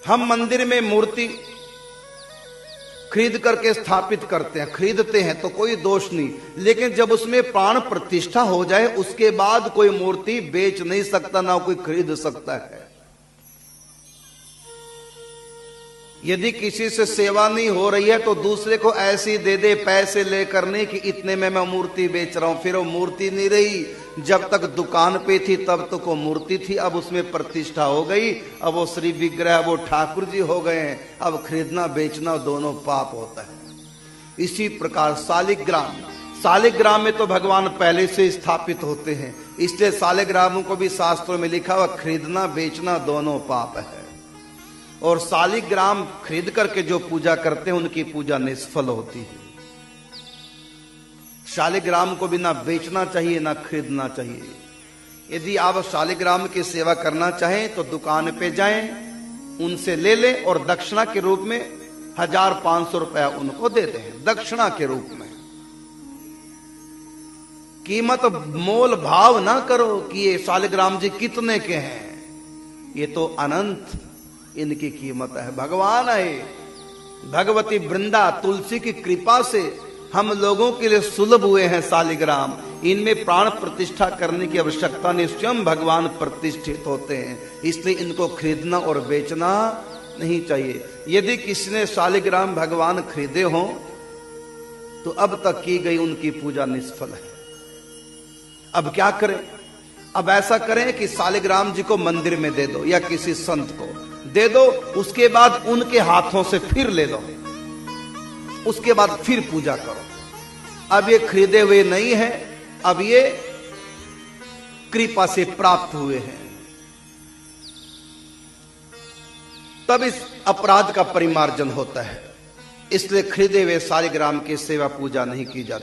हम मंदिर में मूर्ति खरीद करके स्थापित करते हैं, खरीदते हैं तो कोई दोष नहीं, लेकिन जब उसमें प्राण प्रतिष्ठा हो जाए उसके बाद कोई मूर्ति बेच नहीं सकता, ना कोई खरीद सकता है। यदि किसी से सेवा नहीं हो रही है तो दूसरे को ऐसी दे दे पैसे लेकर, नहीं कि इतने में मैं मूर्ति बेच रहा हूं, फिर वो मूर्ति नहीं रही। जब तक दुकान पे थी तब तो वो मूर्ति थी, अब उसमें प्रतिष्ठा हो गई, अब वो श्री विग्रह, वो ठाकुर जी हो गए हैं, अब खरीदना बेचना दोनों पाप होता है। इसी प्रकार शालिग्राम, शालिग्राम में तो भगवान पहले से स्थापित होते हैं, इसलिए शालिग्रामों को भी शास्त्रों में लिखा हुआ खरीदना बेचना दोनों पाप है। और शालिग्राम खरीद करके जो पूजा करते हैं उनकी पूजा निष्फल होती है। शालिग्राम को भी ना बेचना चाहिए ना खरीदना चाहिए। यदि आप शालिग्राम की सेवा करना चाहें तो दुकान पे जाएं, उनसे ले लें और दक्षिणा के रूप में 1500 रुपया उनको दे दें, दक्षिणा के रूप में। कीमत मोल भाव ना करो कि ये शालिग्राम जी कितने के हैं, ये तो अनंत इनकी कीमत है। भगवान है, भगवती वृंदा तुलसी की कृपा से हम लोगों के लिए सुलभ हुए हैं शालिग्राम। इनमें प्राण प्रतिष्ठा करने की आवश्यकता नहीं, स्वयं भगवान प्रतिष्ठित होते हैं, इसलिए इनको खरीदना और बेचना नहीं चाहिए। यदि किसी ने शालिग्राम भगवान खरीदे हों तो अब तक की गई उनकी पूजा निष्फल है। अब क्या करें? अब ऐसा करें कि शालिग्राम जी को मंदिर में दे दो या किसी संत को दे दो, उसके बाद उनके हाथों से फिर ले लो, उसके बाद फिर पूजा करो। अब ये खरीदे हुए नहीं है, अब ये कृपा से प्राप्त हुए हैं, तब इस अपराध का परिमार्जन होता है। इसलिए खरीदे हुए शालिग्राम की सेवा पूजा नहीं की जाती।